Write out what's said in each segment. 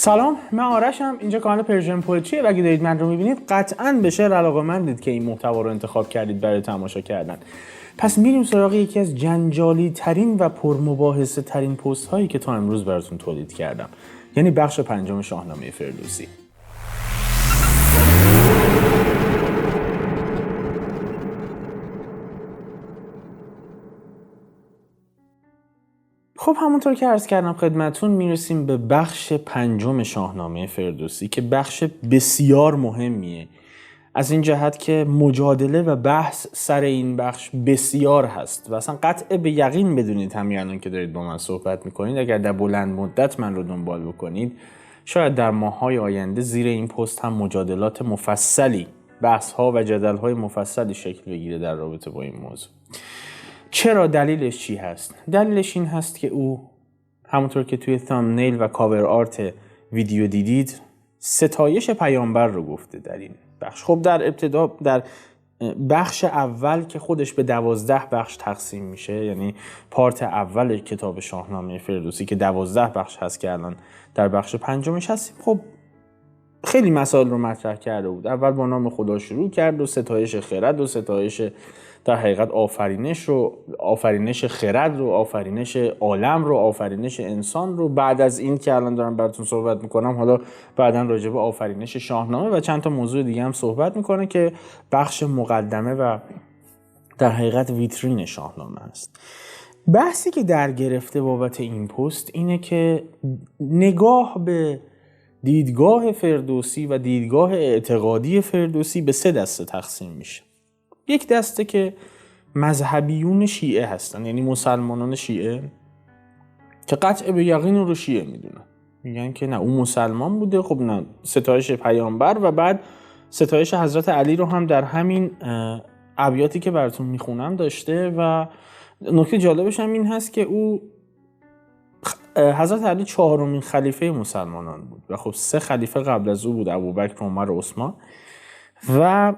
سلام، من آرشم. اینجا کانال پرژن پویتریه و اگه دارید من رو میبینید قطعاً به شعر علاقه‌مندید که این محتوا رو انتخاب کردید برای تماشا کردن. پس میریم سراغ یکی از جنجالی ترین و پرمباحثه ترین پست هایی که تا امروز براتون تولید کردم، یعنی بخش 5 شاهنامه فردوسی. خب همونطور که عرض کردم خدمتون میرسیم به بخش 5 شاهنامه فردوسی که بخش بسیار مهمیه، از این جهت که مجادله و بحث سر این بخش بسیار هست و اصلا قطع به یقین بدونید همین الان که دارید با من صحبت میکنید اگر در بلند مدت من رو دنبال بکنید شاید در ماه‌های آینده زیر این پست هم مجادلات مفصلی، بحث‌ها و جدل‌های مفصلی شکل بگیره در رابطه با این موضوع. چرا؟ دلیلش چی هست؟ دلیلش این هست که او همونطور که توی تامنیل و کاور آرت ویدیو دیدید ستایش پیامبر رو گفته در این بخش. خب در ابتدا در بخش اول که خودش به 12 بخش تقسیم میشه، یعنی پارت اول کتاب شاهنامه فردوسی که 12 بخش هست که الان در بخش 5 هستیم، خب خیلی مسائل رو مطرح کرده بود. اول با نام خدا شروع کرد و ستایش خرد و ستایش در حقیقت آفرینش خرد رو، آفرینش عالم رو، آفرینش انسان رو. بعد از این که الان دارم براتون صحبت میکنم حالا بعداً راجع به آفرینش شاهنامه و چند تا موضوع دیگه هم صحبت میکنه که بخش مقدمه و در حقیقت ویترین شاهنامه است. بحثی که در گرفته بابت این پست اینه که نگاه به دیدگاه فردوسی و دیدگاه اعتقادی فردوسی به 3 دسته تقسیم میشه. یک دسته که مذهبیون شیعه هستن، یعنی مسلمانان شیعه که قطع به یقین رو شیعه میدونن، میگن که نه اون مسلمان بوده، خب نه ستایش پیامبر و بعد ستایش حضرت علی رو هم در همین ابیاتی که براتون میخونم داشته. و نکته جالبش هم این هست که او حضرت علی 4مین خلیفه مسلمانان بود و خب 3 خلیفه قبل از او بود، ابوبکر، عمر و عثمان. و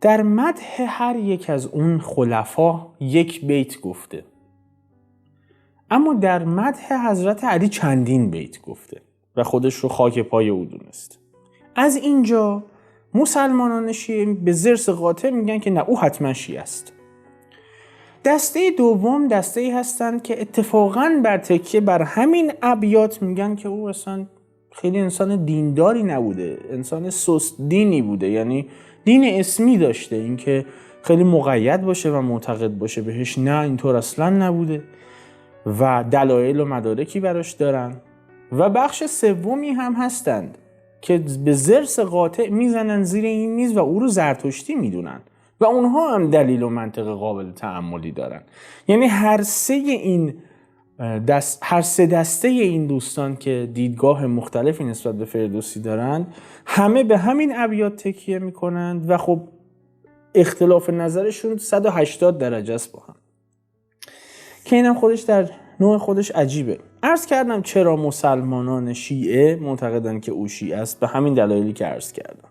در مدح هر یک از اون خلفا یک بیت گفته، اما در مدح حضرت علی چندین بیت گفته و خودش رو خاک پای او دونست. از اینجا مسلمانان شیعه به ضرس قاطع میگن که نه او حتما شیعه است. دسته دوم دسته ای هستند که اتفاقاً بر تکیه بر همین ابیات میگن که او اصلا خیلی انسان دینداری نبوده، انسان سست دینی بوده، یعنی دین اسمی داشته، اینکه خیلی مقید باشه و معتقد باشه بهش نه، اینطور اصلا نبوده و دلایل و مدارکی براش دارن. و بخش سومی هم هستند که به ضرس قاطع میزنن زیر این میز و او رو زرتشتی میدونن و اونها هم دلیل و منطق قابل تأملی دارن. یعنی هر سه دسته این دوستان که دیدگاه مختلفی نسبت به فردوسی دارند همه به همین ابیات تکیه میکنند و خب اختلاف نظرشون 180 درجه است با هم، که اینم خودش در نوع خودش عجیبه. عرض کردم چرا مسلمانان شیعه معتقدن که او شیعه است، به همین دلایلی که عرض کردم.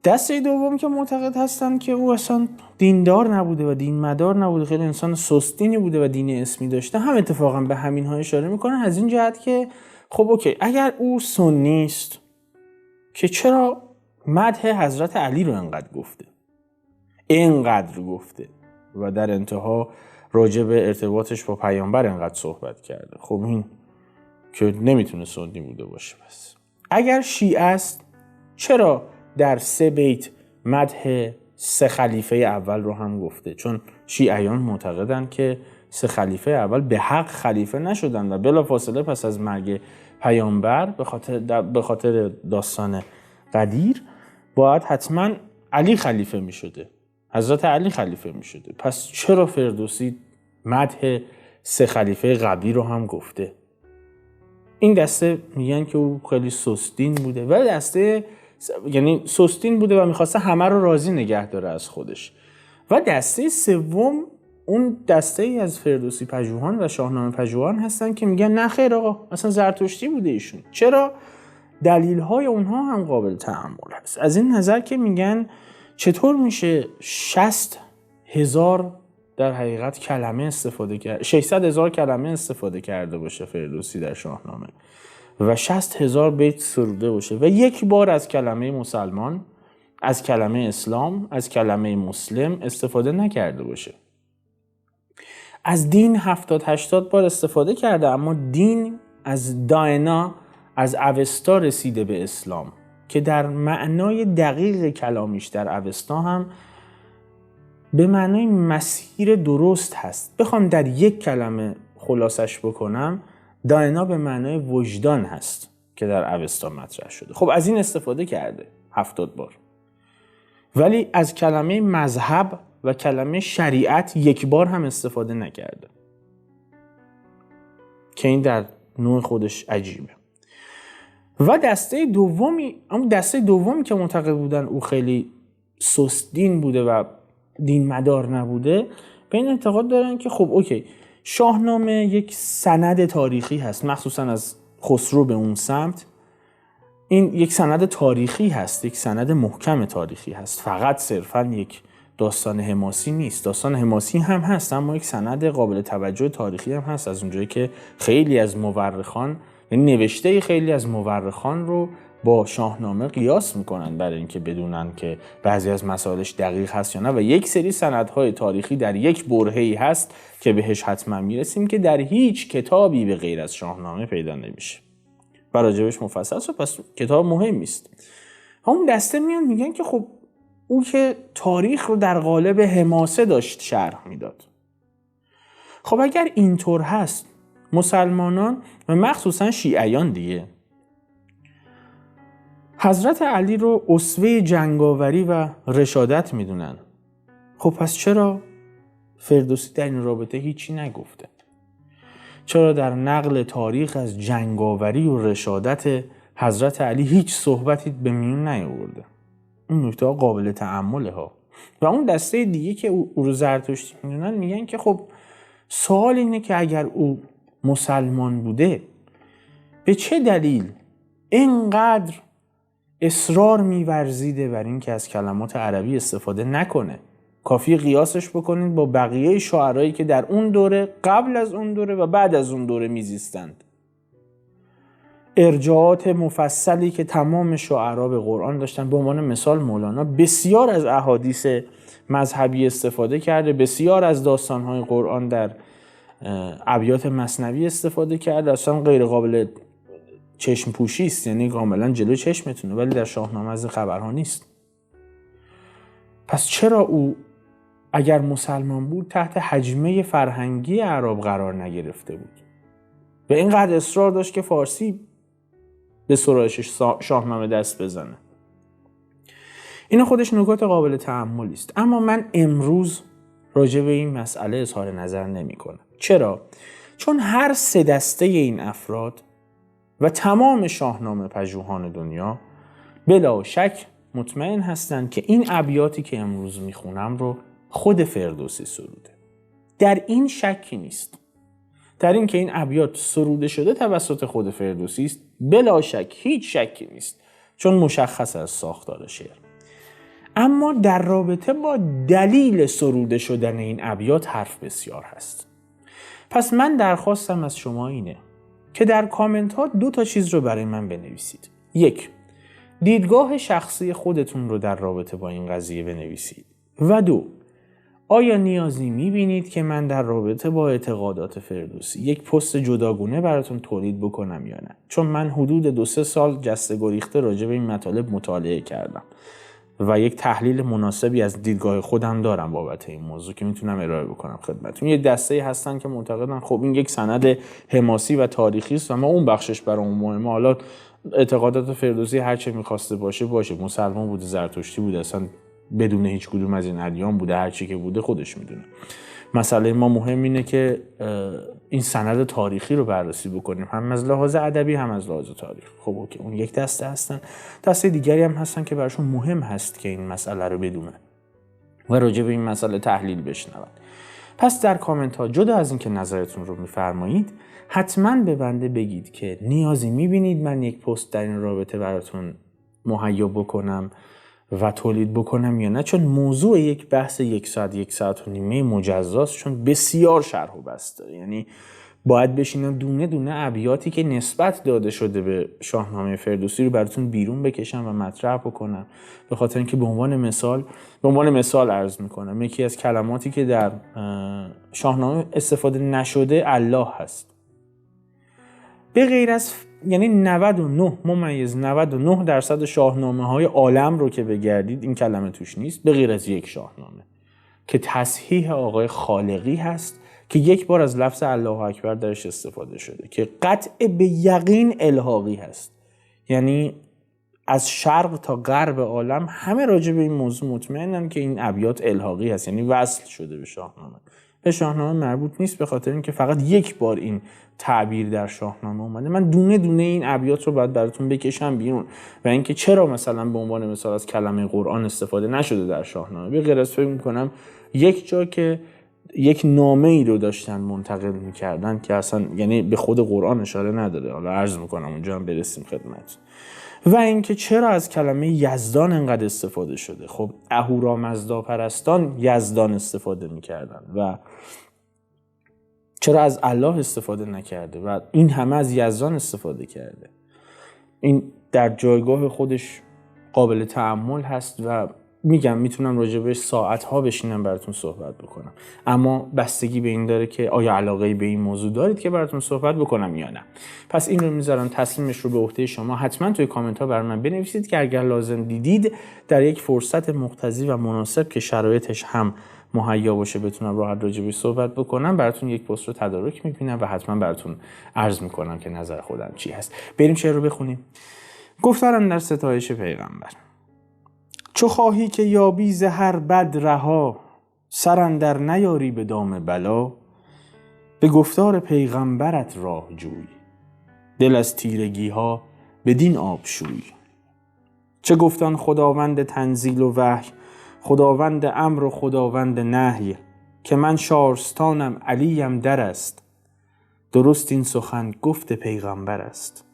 دسته دوم که معتقد هستن که او اصلا دیندار نبوده و دین مدار نبوده، خیلی انسان سستینی بوده و دین اسمی داشته، هم اتفاقا به همین ها اشاره میکنن از این جهت که خب اوکی اگر او سنی است که چرا مدح حضرت علی رو اینقدر گفته و در انتها راجع به ارتباطش با پیامبر اینقدر صحبت کرده، خب این که نمیتونه سنی بوده باشه. بس اگر شیعه است چرا در 3 بیت مدح 3 خلیفه اول رو هم گفته؟ چون شیعیان معتقدن که 3 خلیفه اول به حق خلیفه نشدن و بلافاصله پس از مرگ پیامبر به خاطر داستان قدیر باید حتما علی خلیفه می شده، حضرت علی خلیفه می شده. پس چرا فردوسی مدح 3 خلیفه قبلی رو هم گفته؟ این دسته میگن که او خیلی سستین بوده و یعنی سستین بوده و میخواسته همه رو راضی نگه داره از خودش. و دسته سوم اون دسته ای از فردوسی پژوهان و شاهنامه پژوهان هستن که میگن نه خیر آقا اصلا زرتشتی بوده ایشون. چرا؟ دلیل‌های اونها هم قابل تأمل هست، از این نظر که میگن چطور میشه 60,000 در حقیقت کلمه استفاده کرد، 600,000 کلمه استفاده کرده باشه فردوسی در شاهنامه و 60,000 بیت سروده باشه و یک بار از کلمه مسلمان، از کلمه اسلام، از کلمه مسلم استفاده نکرده باشه. از دین 70-80 بار استفاده کرده، اما دین از داینا، از اوستا رسیده به اسلام که در معنای دقیق کلامیش در اوستا هم به معنای مسیر درست هست. بخوام در یک کلمه خلاصش بکنم، داینا به معنای وجدان هست که در اوستا مطرح شده. خب از این استفاده کرده 70 بار، ولی از کلمه مذهب و کلمه شریعت یک بار هم استفاده نکرده که این در نوع خودش عجیبه. و دسته دومی که معتقد بودن او خیلی سست دین بوده و دین مدار نبوده، به این اعتقاد دارن که خب اوکی، شاهنامه یک سند تاریخی هست، مخصوصا از خسرو به اون سمت این یک سند تاریخی هست، یک سند محکم تاریخی هست، فقط صرفا یک داستان حماسی نیست. داستان حماسی هم هست، اما یک سند قابل توجه تاریخی هم هست، از اونجایی که خیلی از مورخان، یعنی نوشته خیلی از مورخان رو با شاهنامه قیاس میکنن برای اینکه بدونن که بعضی از مسائلش دقیق هست یا نه، و یک سری سندهای تاریخی در یک برهه‌ای هست که بهش حتما میرسیم که در هیچ کتابی به غیر از شاهنامه پیدا نمیشه. و راجبش مفصل شد، پس کتاب مهمی است. همون دسته میان میگن که خب او که تاریخ رو در قالب حماسه داشت شرح میداد. خب اگر اینطور هست، مسلمانان و مخصوصا شیعیان دیگه حضرت علی رو اسوه جنگاوری و رشادت میدونن، خب پس چرا فردوسی در این رابطه هیچی نگفته؟ چرا در نقل تاریخ از جنگاوری و رشادت حضرت علی هیچ صحبتی به میون نیاورده؟ این نکته ها قابل تأمله ها. و اون دسته دیگه که او رو زرتشتی میدونن میگن که خب سوال اینه که اگر او مسلمان بوده، به چه دلیل اینقدر اصرار می‌ورزیده بر این که از کلمات عربی استفاده نکنه؟ کافی قیاسش بکنید با بقیه شاعرایی که در اون دوره، قبل از اون دوره و بعد از اون دوره میزیستند. ارجاعات مفصلی که تمام شاعرها به قرآن داشتن. به عنوان مثال مولانا بسیار از احادیث مذهبی استفاده کرده، بسیار از داستان‌های قرآن در ابیات مثنوی استفاده کرده، اصلا غیر قابل چشم پوشی است، یعنی کاملا جلو چشمتونه، ولی در شاهنامه از خبرها نیست. پس چرا او اگر مسلمان بود تحت حجمه فرهنگی اعراب قرار نگرفته بود؟ به اینقدر اصرار داشت که فارسی به سرایشش شاهنامه دست بزنه. این خودش نکات قابل تأملی است. اما من امروز راجع به این مسئله اظهار نظر نمی کنم. چرا؟ چون هر سه دسته این افراد و تمام شاهنامه پژوهان دنیا بلا شک مطمئن هستند که این ابیاتی که امروز میخونم رو خود فردوسی سروده. در این شکی نیست. در این که این ابیات سروده شده توسط خود فردوسی است بلا شک، هیچ شکی نیست، چون مشخص از ساختار شعر. اما در رابطه با دلیل سروده شدن این ابیات حرف بسیار هست. پس من درخواستم از شما اینه که در کامنت ها 2 چیز رو برای من بنویسید. 1. دیدگاه شخصی خودتون رو در رابطه با این قضیه بنویسید. و 2. آیا نیازی میبینید که من در رابطه با اعتقادات فردوسی یک پست جداگونه براتون تولید بکنم یا نه؟ چون من حدود 2-3 سال جسته گریخته راجع به این مطالب مطالعه کردم و یک تحلیل مناسبی از دیدگاه خودم دارم بابت این موضوع که میتونم ارائه بکنم خدمتتون. یه دسته هستن که معتقدن خب این یک سند حماسی و تاریخی است و ما اون بخشش برامون مهمه. حالا اعتقادات فردوسی هر چه می‌خواسته باشه، مسلمان بوده، زرتشتی بوده، اصلا بدون هیچ کدوم از این ادیان بوده، هر چی که بوده خودش میدونه. مسئله ما مهم اینه که این سند تاریخی رو بررسی بکنیم، هم از لحاظ ادبی هم از لحاظ تاریخ. خب اوکی، اون یک دسته هستن. دسته دیگری هم هستن که براشون مهم هست که این مسئله رو بدونن و راجع به این مسئله تحلیل بشنون. پس در کامنت ها جدا از این که نظرتون رو میفرمایید، حتما به بنده بگید که نیازی میبینید من یک پست در این رابطه براتون مهیا بکنم و تولید بکنم یا نه، چون موضوع یک بحث 1 ساعت 1 ساعت و نیمه مجزاست، چون بسیار شرح و بسط داره. یعنی باید بشینم دونه دونه ابیاتی که نسبت داده شده به شاهنامه فردوسی رو براتون بیرون بکشم و مطرح بکنم، به خاطر اینکه به عنوان مثال عرض میکنم یکی از کلماتی که در شاهنامه استفاده نشده الله هست. به غیر از یعنی 99% شاهنامه های عالم رو که بگردید این کلمه توش نیست، به غیر از یک شاهنامه که تصحیح آقای خالقی هست که یک بار از لفظ الله اکبر درش استفاده شده که قطع به یقین الحاقی هست. یعنی از شرق تا غرب عالم همه راجع به این موضوع مطمئنن که این ابیات الحاقی هست، یعنی وصل شده به شاهنامه. به شاهنامه مربوط نیست، به خاطر اینکه فقط یک بار این تعبیر در شاهنامه اومده. من دونه دونه این ابیات رو باید براتون بکشم بیرون و اینکه چرا مثلا به عنوان مثال از کلمه قرآن استفاده نشده در شاهنامه، به غیر از فکر می‌کنم یک جا که یک نامه ای رو داشتن منتقل می‌کردن که اصلا یعنی به خود قرآن اشاره نداره، حالا عرض می‌کنم اونجا هم برسیم خدمت. و اینکه چرا از کلمه یزدان انقدر استفاده شده. خب اهورامزدا پرستان یزدان استفاده می‌کردن و چرا از الله استفاده نکرده و این همه از یزدان استفاده کرده. این در جایگاه خودش قابل تأمل هست و میتونم راجبش ساعتها بشینم براتون صحبت بکنم، اما بستگی به این داره که آیا علاقه به این موضوع دارید که براتون صحبت بکنم یا نه. پس این رو میذارم تسلیمش رو به عهده شما. حتما توی کامنت ها برای من بنویسید که اگر لازم دیدید در یک فرصت مقتضی و مناسب که شرایطش هم مهیا باشه بتونم راحت راجبش صحبت بکنم، براتون یک پست رو تدارک میبینم و حتما براتون عرض میکنم که نظر خودم چی هست. بریم شعر رو بخونیم. گفتارم در ستایش پیغمبر. چو خواهی که یابی ز هر بد رها، سر اندر نیاری به دام بلا. به گفتار پیغمبرت راه جوی، دل از تیرگی ها بدین آب شوی. چه گفتان خداوند تنزیل و وحی، خداوند امر و خداوند نهی. که من شارستانم علیم در است، درست این سخن گفت پیغمبر است.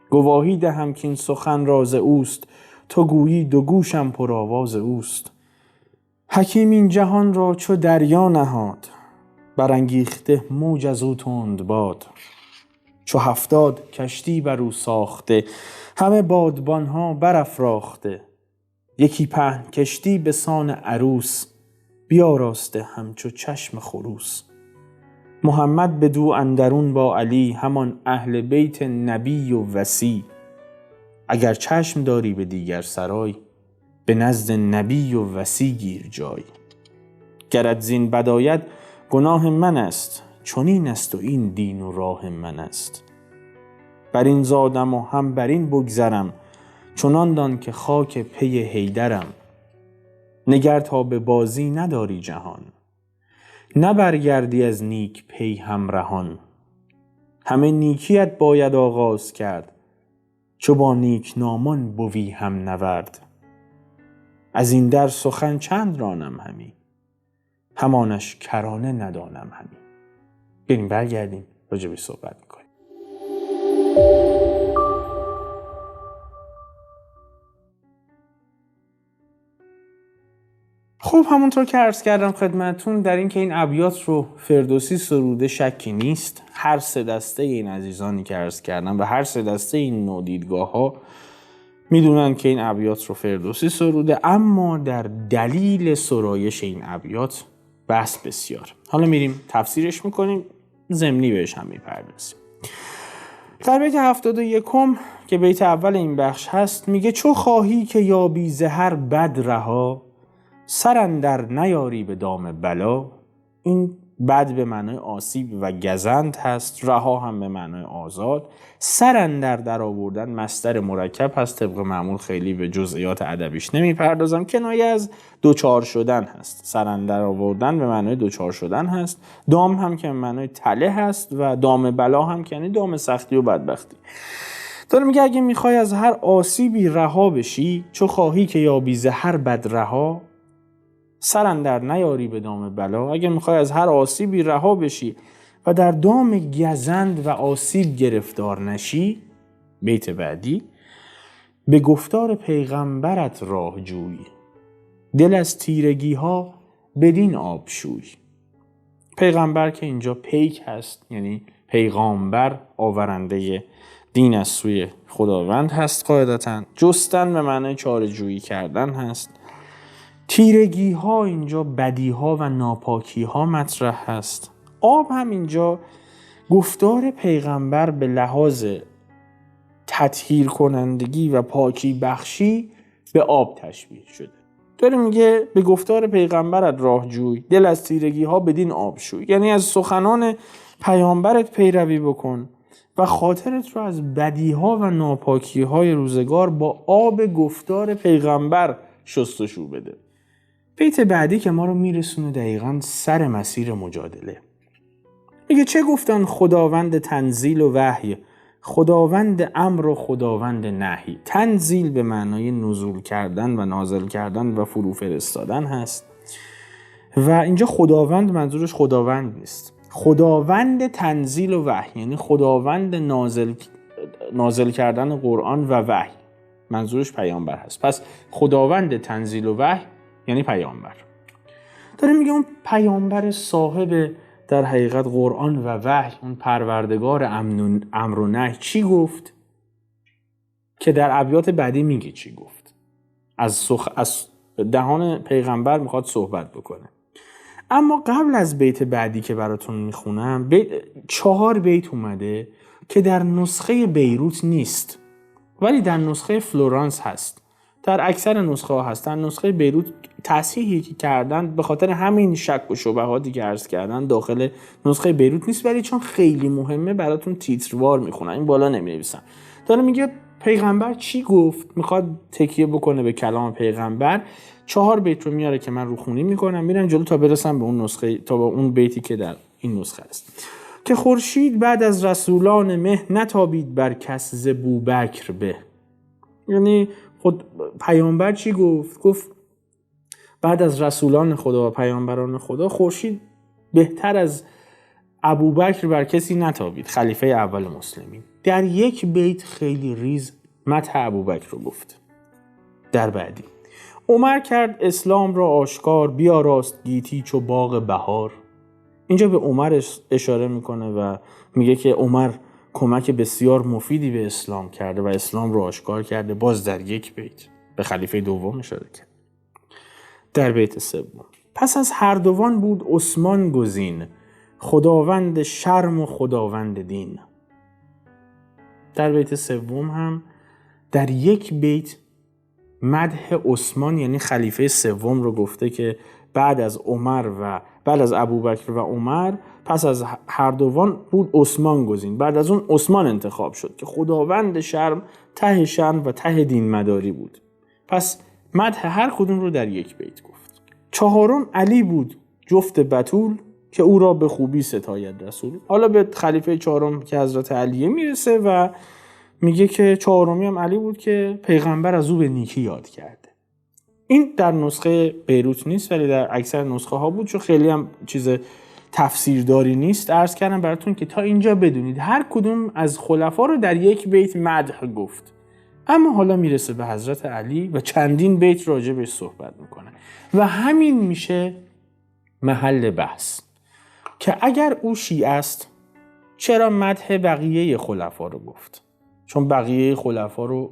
گواهی دهم که این سخن راز اوست، تو گویی دو گوشم پر آواز اوست. حکیم این جهان را چو دریا نهاد، برانگیخته موج از او تند باد. چو 70 کشتی بر او ساخته، همه بادبانها برافراخته. یکی پهن کشتی به سان عروس، بیاراسته همچو چشم خروس. محمد بدو اندرون با علی، همان اهل بیت نبی و وصی. اگر چشم داری به دیگر سرای، به نزد نبی و وصی گیر جای. گرت زین بد آید گناه من است، چنین است و این دین و راه من است. بر این زادم و هم بر این بگذرم، چنان دان که خاک پی حیدرم. نگر تا به بازی نداری جهان، نه برگردی از نیک پی همرهان. همه نیکیت باید آغاز کرد، چو با نیک نامان بوی هم نورد. از این در سخن چند رانم همی، همانش کرانه ندانم همی. بریم برگردیم راجبش صحبت میکنیم. خب همونطور که عرض کردم خدمتون در این که این ابیات رو فردوسی سروده شکی نیست. هر سه دسته این عزیزانی که عرض کردم و هر سه دسته این نوع دیدگاه ها میدونن که این ابیات رو فردوسی سروده، اما در دلیل سرایش این ابیات بحث بسیار. حالا میریم تفسیرش میکنیم، ضمنی بهش هم میپردازیم. در بیت 71 که بیت اول این بخش هست میگه چو خواهی که یابی ز هر بد رها، سر اندر نیاری به دام بلا. این بد به معنای آسیب و گزند هست، رها هم به معنای آزاد. سر اندر در آوردن مصدر مرکب هست، طبق معمول خیلی به جزئیات ادبیش نمیپردازم، کنایه از دوچار شدن هست. سر اندر آوردن به معنای دوچار شدن هست. دام هم که به معنای تله هست و دام بلا هم که یعنی دام سختی و بدبختی. داره میگه اگه میخوای از هر آسیبی رها بشی، چو خواهی که یابی ز هر بد رها، سر اندر نیاری به دام بلا. اگه میخوای از هر آسیبی رها بشی و در دام گزند و آسیب گرفتار نشی، بیت بعدی به گفتار پیغمبرت راه جوی، دل از تیرگی ها بدین آب شوی. پیغمبر که اینجا پیک هست، یعنی پیغامبر، آورنده دین از سوی خداوند هست. قاعدتاً جستن به معنای چاره‌جویی کردن هست. تیرگی ها اینجا بدی ها و ناپاکی ها مطرح هست. آب هم اینجا گفتار پیغمبر به لحاظ تطهیر کنندگی و پاکی بخشی به آب تشبیه شده. داره میگه به گفتار پیغمبرت راه جوی، دل از تیرگی ها بدین آب شوی. یعنی از سخنان پیامبرت پیروی بکن و خاطرت رو از بدی ها و ناپاکی های روزگار با آب گفتار پیغمبر شستشو بده. بیت بعدی که ما رو میرسونه دقیقاً سر مسیر مجادله. میگه چه گفتن خداوند تنزیل و وحی، خداوند امر و خداوند نهی. تنزیل به معنای نزول کردن و نازل کردن و فرو فرستادن هست و اینجا خداوند منظورش خداوند نیست. خداوند تنزیل و وحی یعنی خداوند نازل کردن قرآن و وحی، منظورش پیامبر هست. پس خداوند تنزیل و وحی یعنی پیامبر. داره میگه اون پیامبر صاحب در حقیقت قرآن و وحی، اون پروردگار امر و نهی چی گفت؟ که در ابیات بعدی میگه چی گفت. از دهان پیغمبر میخواد صحبت بکنه. اما قبل از بیت بعدی که براتون میخونم 4 بیت اومده که در نسخه بیروت نیست ولی در نسخه فلورانس هست. در اکثر نسخه ها هست. در نسخه بیروت تصحیحی که کردن به خاطر همین شک و شبهاتی که عرض کردن داخل نسخه بیروت نیست، ولی چون خیلی مهمه براتون تیتروار میخونن، این بالا نمی‌نویسن. داره میگه پیغمبر چی گفت، میخواد تکیه بکنه به کلام پیغمبر. 4 بیت رو میاره که من روخونی میکنم، میرم جلو تا برسم به اون نسخه، تا به اون بیتی که در این نسخه است. که خورشید بعد از رسولان مه، نتابید بر کس ز بوبکر به. یعنی خود پیامبر چی گفت؟ گفت بعد از رسولان خدا و پیامبران خدا خورشید بهتر از ابوبکر بر کسی نتابید، خلیفه اول مسلمین. در یک بیت خیلی ریز مدح ابوبکر رو گفت. در بعدی عمر کرد اسلام را آشکار، بیاراست گیتی چو باغ بهار. اینجا به عمر اشاره میکنه و میگه که عمر کمک بسیار مفیدی به اسلام کرده و اسلام رو آشکار کرده. باز در یک بیت به خلیفه دوم اشاره کرد. در بیت سوم پس از هر دوان بود عثمان گزین، خداوند شرم و خداوند دین. در بیت سوم هم در یک بیت مدح عثمان یعنی خلیفه سوم رو گفته که بعد از ابوبکر و عمر پس از هر دوان بود عثمان گزین. بعد از اون عثمان انتخاب شد که خداوند شرم، ته شرم و ته دین مداری بود. پس مدح هر کدوم رو در یک بیت گفت. 4 علی بود جفت بتول، که او را به خوبی ستاید رسول. حالا به خلیفه 4 که حضرت علیه میرسه و میگه که 4 هم علی بود که پیغمبر از او به نیکی یاد کرده. این در نسخه بیروت نیست ولی در اکثر نسخه ها بود، چون خیلی هم چیز تفسیرداری نیست. عرض کردم براتون که تا اینجا بدونید هر کدوم از خلفا رو در یک بیت مدح گفت. اما حالا میرسه به حضرت علی و چندین بیت راجع بهش صحبت میکنه و همین میشه محل بحث که اگر او شیعه است چرا مدح بقیه خلفا رو گفت؟ چون بقیه خلفا رو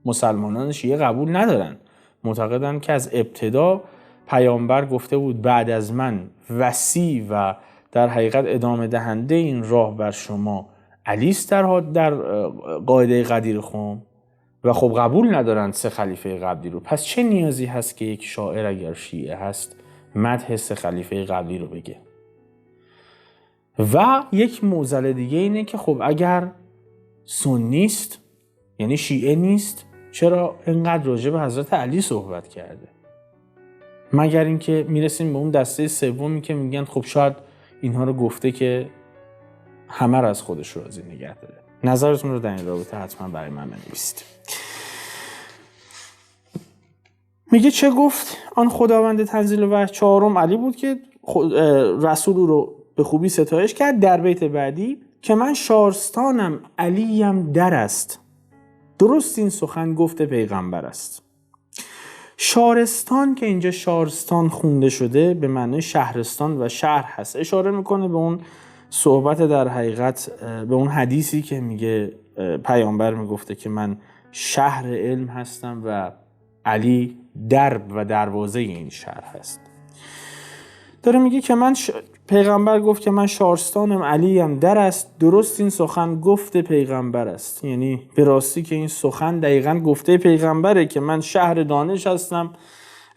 مسلمانان شیعه قبول ندارن. معتقدن که از ابتدا پیامبر گفته بود بعد از من وصی و در حقیقت ادامه دهنده این راه بر شما علی است در قاعده قدیر خم، و خب قبول ندارن 3 خلیفه قبلی رو. پس چه نیازی هست که یک شاعر اگر شیعه هست مدح 3 خلیفه قبلی رو بگه؟ و یک معضل دیگه اینه که خب اگر سنیست یعنی شیعه نیست چرا اینقدر راجع به حضرت علی صحبت کرده؟ مگر اینکه میرسیم به اون دسته سومی که میگن خب شاید اینها رو گفته که همه رو از خودش راضی نگه داره. نظرتون رو در این رابطه حتما برای من بنویسید. میگه چه گفت آن خداوند تنزیل و 4 علی بود که رسول رو به خوبی ستایش کرد. در بیت بعدی که من شارستانم علیم در است، درست این سخن گفت پیغمبر است. شارستان که اینجا شارستان خونده شده به معنی شهرستان و شهر هست، اشاره میکنه به اون صحبت، در حقیقت به اون حدیثی که میگه پیامبر میگفته که من شهر علم هستم و علی درب و دروازه این شهر هست. داره میگه که پیغمبر گفت که من شارستانم، علی هم در است. درست این سخن گفت پیغمبر است، یعنی به راستی که این سخن دقیقاً گفته پیغمبره که من شهر دانش هستم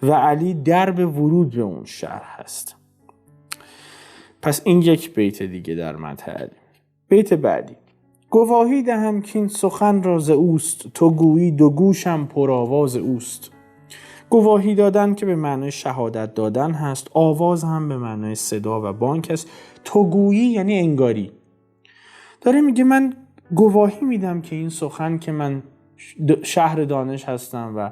و علی درب ورود به اون شهر هست. پس این یک بیت دیگه در مدح علی. بیت بعدی: گواهی دهم که این سخن راز اوست، تو گویی دو گوشم پرآواز اوست. گواهی دادن که به معنای شهادت دادن هست، آواز هم به معنای صدا و بانگ هست. تو گویی یعنی انگاری. داره میگه من گواهی میدم که این سخن که من شهر دانش هستم و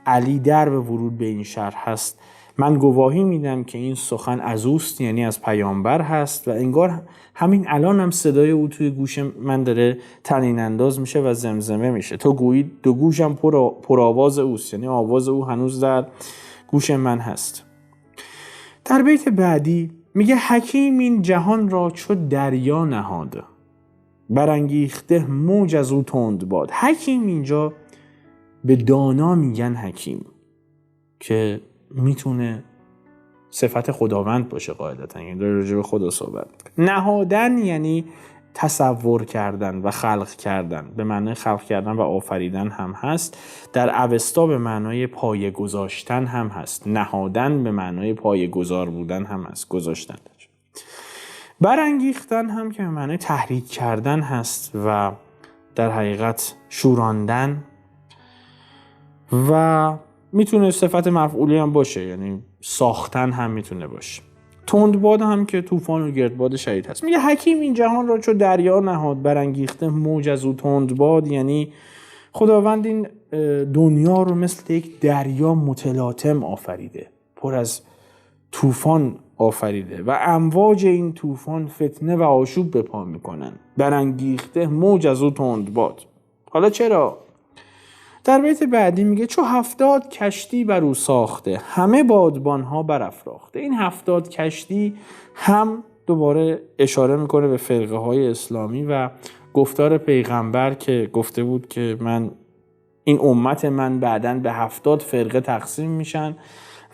علی در به ورود به این شهر هست، من گواهی میدم که این سخن از اوست، یعنی از پیامبر هست و انگار همین الان هم صدای او توی گوش من داره طنین انداز میشه و زمزمه میشه. تو گویی دو گوشم پر آواز اوست، یعنی آواز او هنوز در گوش من هست. در بیت بعدی میگه حکیم این جهان را چو دریا نهاده، برانگیخته موج از او تند باد. حکیم اینجا به دانا میگن حکیم که میتونه صفت خداوند باشه قاعدتا، یعنی داره راجع به خدا صحبت. نهادن یعنی تصور کردن و خلق کردن، به معنای خلق کردن و آفریدن هم هست. در اوستا به معنای پایه گذاشتن هم هست. نهادن به معنای پایه گذار بودن هم هست، گذاشتن. برانگیختن هم که به معنای تحریک کردن هست و در حقیقت شوراندن و میتونه صفت مفعولی هم باشه، یعنی ساختن هم میتونه باشه. تندباد هم که طوفان و گردباد شدید هست. میگه حکیم این جهان را چو دریا نهاد، برانگیخته موج از او تندباد، یعنی خداوند این دنیا رو مثل یک دریا متلاطم آفریده، پر از طوفان آفریده و امواج این طوفان فتنه و آشوب به پا میکنن. برانگیخته موج از او تندباد. حالا چرا؟ در بیت بعدی میگه چو 70 کشتی بر او ساخته، همه بادبانها برافراخته. این 70 کشتی هم دوباره اشاره میکنه به فرقه های اسلامی و گفتار پیغمبر که گفته بود که این امت من بعداً به 70 فرقه تقسیم میشن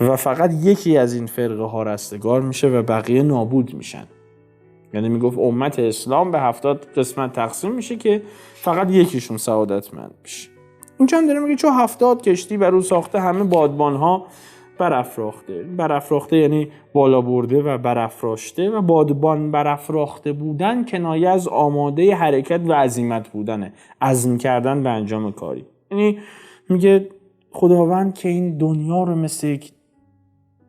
و فقط یکی از این فرقه ها رستگار میشه و بقیه نابود میشن. یعنی میگفت امت اسلام به 70 قسمت تقسیم میشه که فقط یکیشون سعادتمند میشه. اینجا هم داره میگه چون 70 کشتی بر او ساخته، همه بادبان ها برافراخته. برافراخته یعنی بالا برده و برافراشته، و بادبان برافراخته بودن کنایه از آماده حرکت و عزیمت بودنه، عزم کردن به انجام کاری. یعنی میگه خداوند که این دنیا رو مثل یک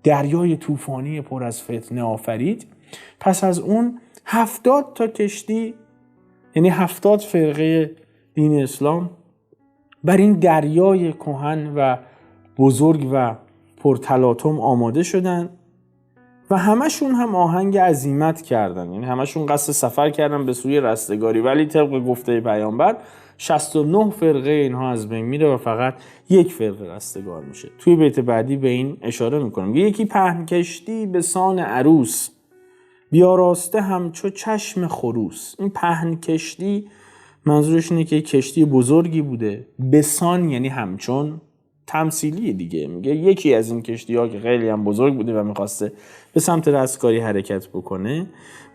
دریای طوفانی پر از فتنه آفرید، پس از اون 70 تا کشتی، یعنی 70 فرقه دین اسلام بر این دریای کهن و بزرگ و پرتلاطم آماده شدن و همشون هم آهنگ عزیمت کردن، یعنی همشون قصد سفر کردن به سوی رستگاری، ولی طبق گفته پیامبر 69 فرقه اینها از بین میره و فقط یک فرقه رستگار میشه. توی بیت بعدی به این اشاره میکنم. یکی پهن کشتی به سان عروس، بیاراسته همچو چشم خروس. این پهن کشتی منظورش اینه که کشتی بزرگی بوده. بسان یعنی همچون، تمثیلی دیگه. میگه یکی از این کشتی ها که خیلی هم بزرگ بوده و میخواسته به سمت رستگاری حرکت بکنه،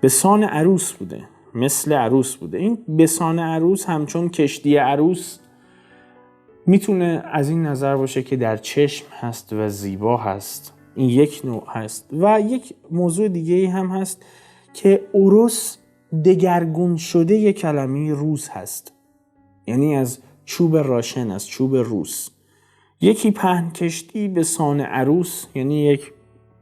بسان عروس بوده، مثل عروس بوده. این بسان عروس همچون کشتی عروس میتونه از این نظر باشه که در چشم هست و زیبا هست. این یک نوع هست. و یک موضوع دیگه هم هست که عروس دگرگون شده یک کلمه روس هست، یعنی از چوب راشن، از چوب روس. یکی پهن کشتی به سان عروس، یعنی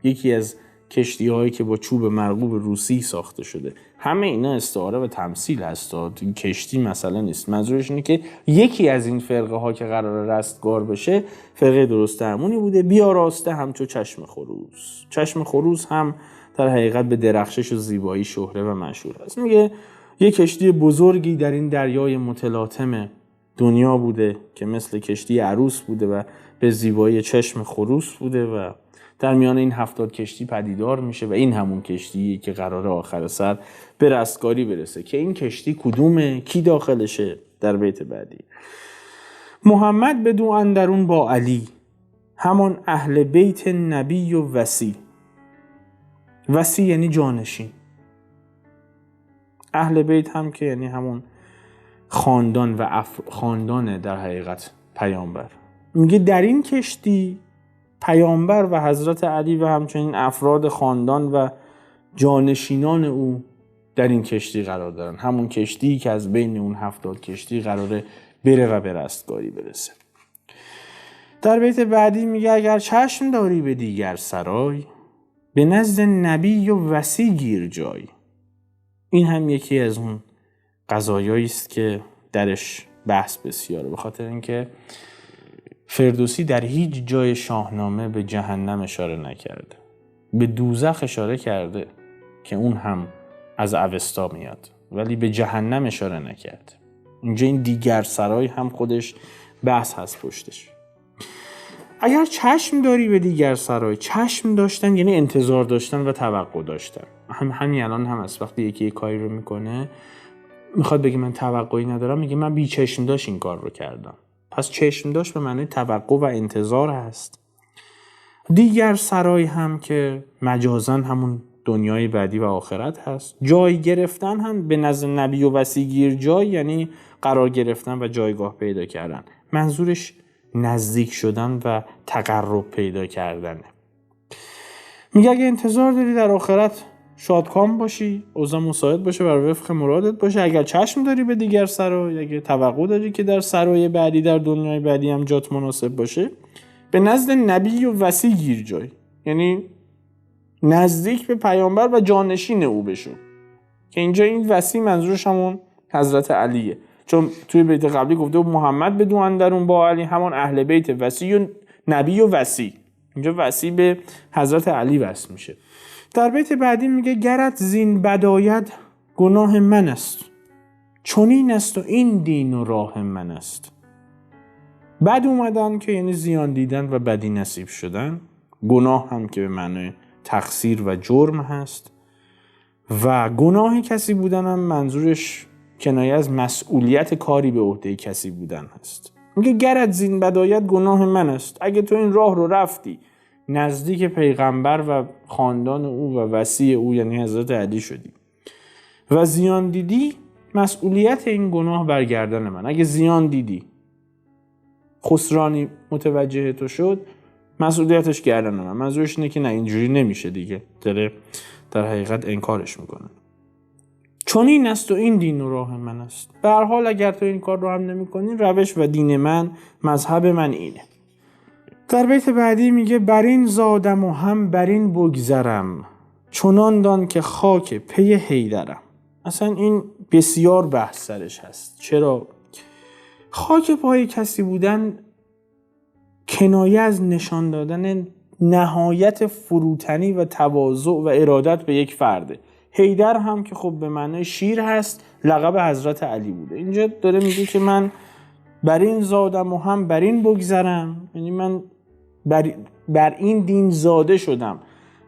یکی از کشتی هایی که با چوب مرغوب روسی ساخته شده. همه اینا استعاره و تمثیل هست. کشتی مثلا نیست. منظورش اینه که یکی از این فرقه ها که قرار رستگار بشه فرقه درست درمونی بوده. بیاراسته همچو چشم خروس. چشم خروس هم در حقیقت به درخشش و زیبایی شهره و مشهور است. میگه یک کشتی بزرگی در این دریای متلاطم دنیا بوده که مثل کشتی عروس بوده و به زیبایی چشم خروس بوده و در میان این 70 کشتی پدیدار میشه و این همون کشتیه که قراره آخر سر به رستگاری برسه. که این کشتی کدومه؟ کی داخلشه؟ در بیت بعدی: محمد بدو اندرون با علی، همان اهل بیت نبی و وصی. وصی یعنی جانشین، اهل بیت هم که یعنی همون خاندان و خاندان در حقیقت پیامبر. میگه در این کشتی پیامبر و حضرت علی و همچنین افراد خاندان و جانشینان او در این کشتی قرار دارن، همون کشتی که از بین اون 70 کشتی قراره بره و به رستگاری برسه. در بیت بعدی میگه اگر چشم داری به دیگر سرای، به نزد نبی و وصی گیر جای. این هم یکی از اون قضایایی است که درش بحث بسیاره، به خاطر اینکه فردوسی در هیچ جای شاهنامه به جهنم اشاره نکرده، به دوزخ اشاره کرده که اون هم از اوستا میاد، ولی به جهنم اشاره نکرده. اینجا این دیگر سرای هم خودش بحث هست پشتش. اگر چشم داری به دیگر سرای، چشم داشتن یعنی انتظار داشتن و توقع داشتن. همین الان هم از وقتی یکی کاری رو میکنه میخواد بگه من توقعی ندارم، میگه من بی چشم داشت این کار رو کردم. پس چشم داشت به معنی توقع و انتظار هست. دیگر سرای هم که مجازاً همون دنیای بعدی و آخرت هست. جای گرفتن هم به نزد نبی و وصی گیر جای یعنی قرار گرفتن و جایگاه پیدا کردن. منظورش نزدیک شدن و تقرب پیدا کردنه. میگه اگه انتظار داری در آخرت شادکام باشی، اوضاع مساعد باشه بر وفق مرادت باشه، اگر چشم داری به دیگر سرای، اگه توقع داری که در سرای بعدی در دنیای بعدی هم جات مناسب باشه، به نزد نبی و وصی گیر جای، یعنی نزدیک به پیامبر و جانشین او بشون. که اینجا این وصی منظورش همون حضرت علیه، چون توی بیت قبلی گفته محمد بدو اندرون با علی، همون اهل بیت وصی و نبی و وصی. اینجا وصی به حضرت علی وصل میشه. در بیت بعدی میگه گرت زین بداید گناه من است، چنین است و این دین و راه من است. بد اومدن که یعنی زیان دیدن و بدی نصیب شدن، گناه هم که به معنی تقصیر و جرم هست، و گناه کسی بودن هم منظورش کنایه از مسئولیت کاری به عهده کسی بودن هست. میگه گرت زین بداید گناه من است، اگه تو این راه رو رفتی نزدیک پیغمبر و خاندان او و وصی او یعنی حضرت علی شدی و زیان دیدی، مسئولیت این گناه برگردن من. اگه زیان دیدی، خسرانی متوجه تو شد، مسئولیتش گردن من. منظورش اینه که نه اینجوری نمیشه دیگه، داره در حقیقت انکارش میکنه. چون این است و این دین و راه من است. به هر حال اگر تو این کار رو هم نمی کنی، روش و دین من، مذهب من اینه. در بیت بعدی میگه بر این زادم و هم بر این بگذرم، چنان دان که خاک پی حیدرم. اصلا این بسیار بحث سرش هست. چرا؟ خاک پای کسی بودن کنایه از نشان دادن نهایت فروتنی و تواضع و ارادت به یک فرده. حیدر هم که خب به معنی شیر هست، لقب حضرت علی بوده. اینجا داره میگه که من بر این زادم و هم بر این بگذرم، یعنی من بر این دین زاده شدم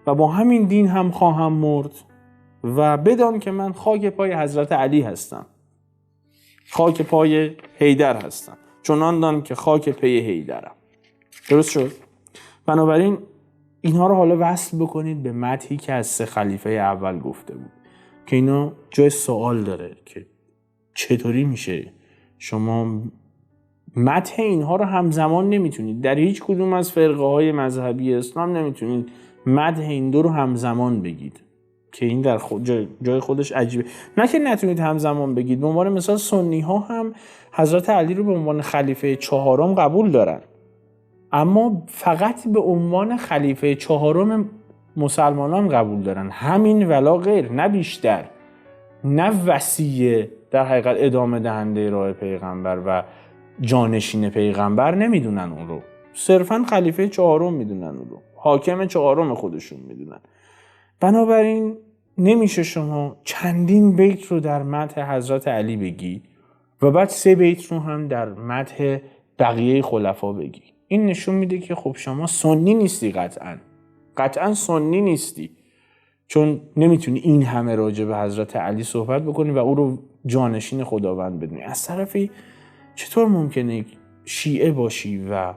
و با همین دین هم خواهم مرد و بدان که من خاک پای حضرت علی هستم، خاک پای حیدر هستم، چنان دان که خاک پی حیدرم. درست شد؟ بنابراین اینها رو حالا وصل بکنید به مدحی که از 3 خلیفه اول گفته بود که اینا جای سوال داره که چطوری میشه شما مدح اینها رو همزمان نمیتونید در هیچ کدوم از فرقه های مذهبی اسلام نمیتونید مدح این دو رو همزمان بگید، که این در جای خودش عجیبه. نه که نتونید همزمان بگید، به عنوان مثال سنی ها هم حضرت علی رو به عنوان خلیفه 4م قبول دارن، اما فقط به عنوان خلیفه 4م مسلمانان قبول دارن، همین ولا غیر، نه بیشتر، نه وصیه در حقیقت ادامه دهنده راه پیغمبر و جانشین پیغمبر نمیدونن اون رو، صرفا خلیفه 4م میدونن اون رو، حاکم 4م خودشون میدونن. بنابراین نمیشه شما چندین بیت رو در مدح حضرت علی بگی و بعد 3 بیت رو هم در مدح بقیه خلفا بگی. این نشون میده که خب شما سنی نیستی، قطعا سنی نیستی، چون نمیتونی این همه راجع به حضرت علی صحبت بکنی و او رو جانشین خداوند بدونی. از طرفی چطور ممکنه شیعه باشی و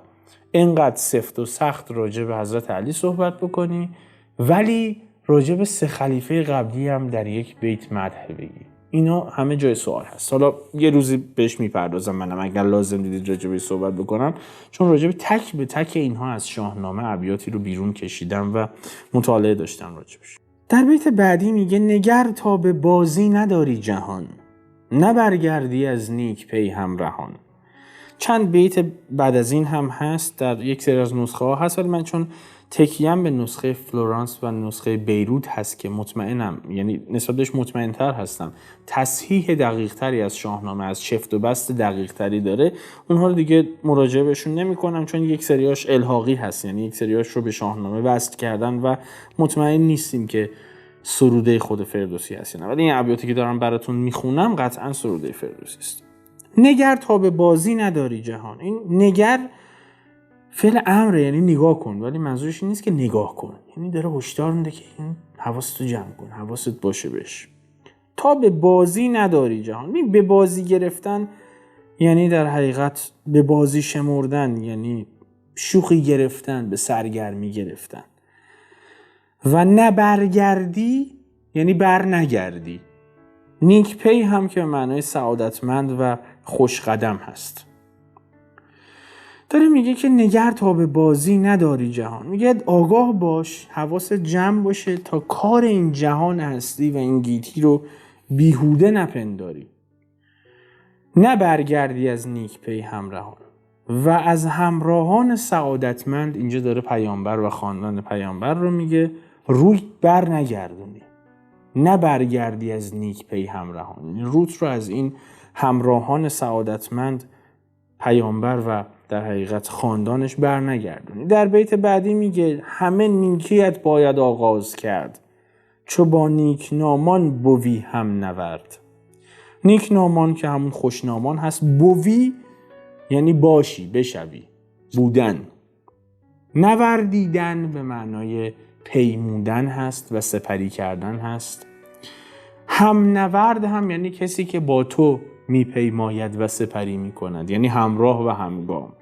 اینقدر سفت و سخت راجع به حضرت علی صحبت بکنی ولی راجع به 3 خلیفه قبلی هم در یک بیت مدح بگی؟ اینا همه جای سوال هست. حالا یه روزی بهش میپردازم منم اگر لازم دیدید راجع بهش صحبت بکنم، چون راجع به تک اینها از شاهنامه ابیاتی رو بیرون کشیدم و مطالعه داشتم راجبش. در بیت بعدی میگه نگر تا به بازی نداری جهان، نبرگردی از نیک پی همرهان. چند بیت بعد از این هم هست در یک سری از نسخه ها هست، ولی من چون تکیم به نسخه فلورانس و نسخه بیروت هست که مطمئنم، یعنی نسبتش مطمئن تر هستم، تصحیح دقیق تری از شاهنامه، از شفت و بست دقیق تری داره، اونها رو دیگه مراجعه بهشون نمی کنم، چون یک سریاش الحاقی هست، یعنی یک سریاش رو به شاهنامه وصل کردن و مطمئن نیستیم که سروده خود فردوسی هست. ولی این ابیاتی که دارم براتون میخونم قطعا سروده فردوسی است. نگر تا به بازی نداری جهان. این نگر فعل امر، یعنی نگاه کن، ولی منظورش این نیست که نگاه کن، یعنی داره هشدار میده که این حواستو جمع کن، حواست باشه بهش. تا به بازی نداری جهان. این به بازی گرفتن یعنی در حقیقت به بازی شمردن، یعنی شوخی گرفتن، به سرگرمی گرفتن. و نبرگردی یعنی بر نگردی. نیک پی هم که به معنای سعادتمند و خوش قدم هست. داره میگه که نگر تا به بازی نداری جهان. میگه آگاه باش، حواست جمع باشه تا کار این جهان هستی و این گیتی رو بیهوده نپنداری. نبرگردی از نیک پی همراهان. و از همراهان سعادتمند، اینجا داره پیامبر و خاندان پیامبر رو میگه، روی بر نگردونی. نبرگردی از نیک پی همراهان. روت رو از این همراهان سعادتمند پیامبر و در حقیقت خاندانش بر نگردونی. در بیت بعدی میگه همه نیکیت باید آغاز کرد، چو با نیک نامان بوی هم نورد. نیک نامان که همون خوشنامان هست، بوی یعنی باشی، بشوی، بودن. نوردیدن به معنای پیمودن هست و سپری کردن هست. هم نورد هم یعنی کسی که با تو میپیماید و سپری میکند، یعنی همراه و همگام.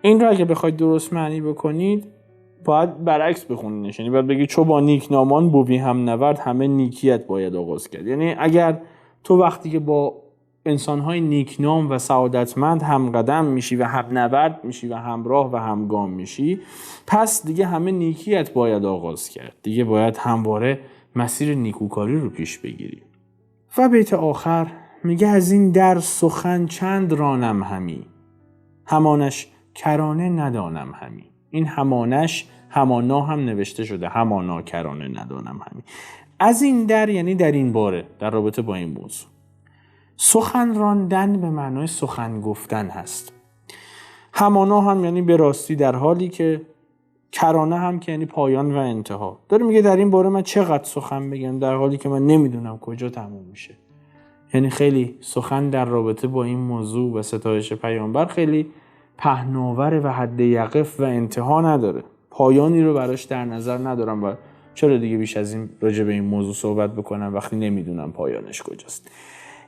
این رو اگه بخواید درست معنی بکنید باید برعکس بخونینش، یعنی باید بگی چو با نیک نامان بوی هم نورد، همه نیکیت باید آغاز کرد. یعنی اگر تو وقتی که با انسانهای نیکنام و سعادتمند هم قدم میشی و هم نورد میشی و همراه و همگام میشی، پس دیگه همه نیکیت باید آغاز کرد، دیگه باید همواره مسیر نیکوکاری رو پیش بگیری. و بیت آخر میگه از این در سخن چند رانم همی، همانش کرانه ندانم همی. این همانش، همانا هم نوشته شده، همانا کرانه ندانم همی. از این در یعنی در این باره، در رابطه با این موضوع. سخن راندن به معنای سخن گفتن هست. همانا هم یعنی به راستی در حالی که، کرانه هم که یعنی پایان و انتها. داره میگه در این باره من چقدر سخن بگم در حالی که من نمیدونم کجا تموم میشه. یعنی خیلی سخن در رابطه با این موضوع و ستایش پیامبر خیلی پهناوره و حد یقف و انتها نداره، پایانی رو براش در نظر ندارم و چرا دیگه بیش از این راجع به این موضوع صحبت بکنم وقتی نمیدونم پایانش کجاست.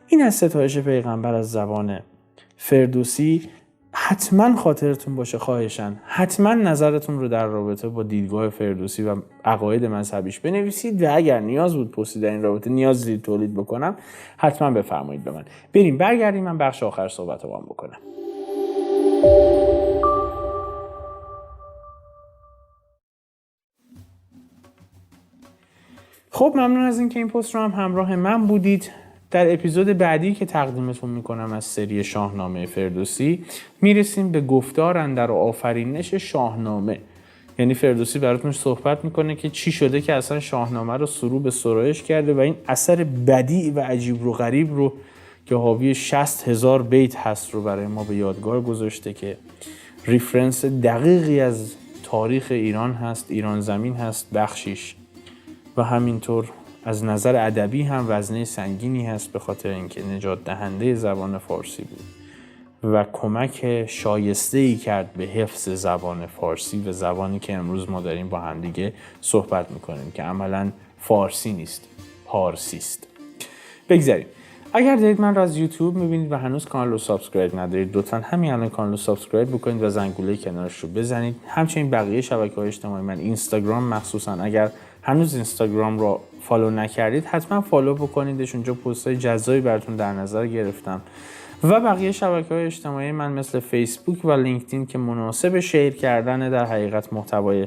این از ستایش پیغمبر از زبان فردوسی. حتما خاطرتون باشه، خواهشاً حتما نظرتون رو در رابطه با دیدگاه فردوسی و عقاید مذهبیش بنویسید و اگر نیاز بود پستی در این رابطه نیاز دید تولید بکنم حتما بفرمایید به من. بریم برگردیم، من بخش آخر صحبت رو بکنم. خب ممنون از اینکه این پست رو هم همراه من بودید. در اپیزود بعدی که تقدیمتون میکنم از سری شاهنامه فردوسی میرسیم به گفتار اندر آفرینش شاهنامه. یعنی فردوسی براتون صحبت میکنه که چی شده که اصلا شاهنامه رو شروع به سرایش کرده و این اثر بدیع و عجیب و غریب رو که حاوی 60,000 بیت هست رو برای ما به یادگار گذاشته که ریفرنس دقیقی از تاریخ ایران هست، ایران زمین هست بخشیش، و همینطور از نظر ادبی هم وزنه سنگینی هست، به خاطر اینکه نجات دهنده زبان فارسی بود و کمک شایسته‌ای کرد به حفظ زبان فارسی و زبانی که امروز ما داریم با هم دیگه صحبت میکنیم که عملاً فارسی نیست، پارسی است. بگذاریم. اگر دارید من رو از یوتیوب میبینید و هنوز کانال رو سابسکرایب ندارید، لطفاً همین الان کانال رو سابسکرایب بکنید و زنگوله کنارش رو بزنید. همچنین بقیه شبکه‌های اجتماعی من، اینستاگرام مخصوصاً، اگر هنوز اینستاگرام رو فالو نکردید حتما فالو بکنیدش. اونجا پست‌های جذابی براتون در نظر گرفتم. و بقیه شبکه‌های اجتماعی من مثل فیسبوک و لینکدین که مناسب شیر کردن در حقیقت محتوای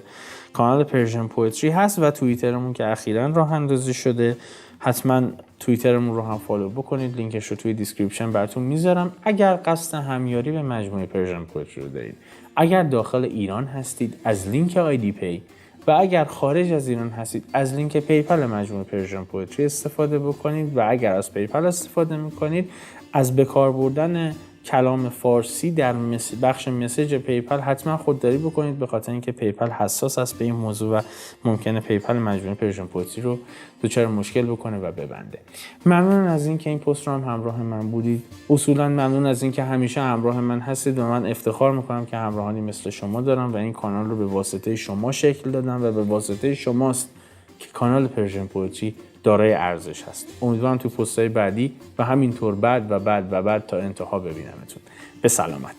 کانال پرژن پوئتری هست و توییترمون که اخیراً راه اندازی شده. حتما توییترمون رو هم فالو بکنید، لینکش رو توی دیسکریپشن براتون میذارم. اگر قصد همیاری به مجموعه پرژن پوئتری رو دارید، اگر داخل ایران هستید از لینک آیدی پی و اگر خارج از ایران هستید از لینک پیپل مجموعه پرژن پوئتری استفاده بکنید و اگر از پیپل استفاده میکنید از بکار بردن کلام فارسی در بخش مسیج پیپل حتما خودداری بکنید، به خاطر اینکه پیپل حساس است به این موضوع و ممکنه پیپل مجموعه پرژن پوئتری رو دچار مشکل بکنه و ببنده. ممنون از اینکه این پست رو هم همراه من بودید. اصولا ممنون از اینکه همیشه همراه من هستید و من افتخار میکنم که همراهانی مثل شما دارم و این کانال رو به واسطه شما شکل دادم و به واسطه شماست که کانال پرژن پوئتری دارای ارزش هست. امیدوارم تو پست‌های بعدی و همینطور بعد تا انتها ببینمتون. به سلامت.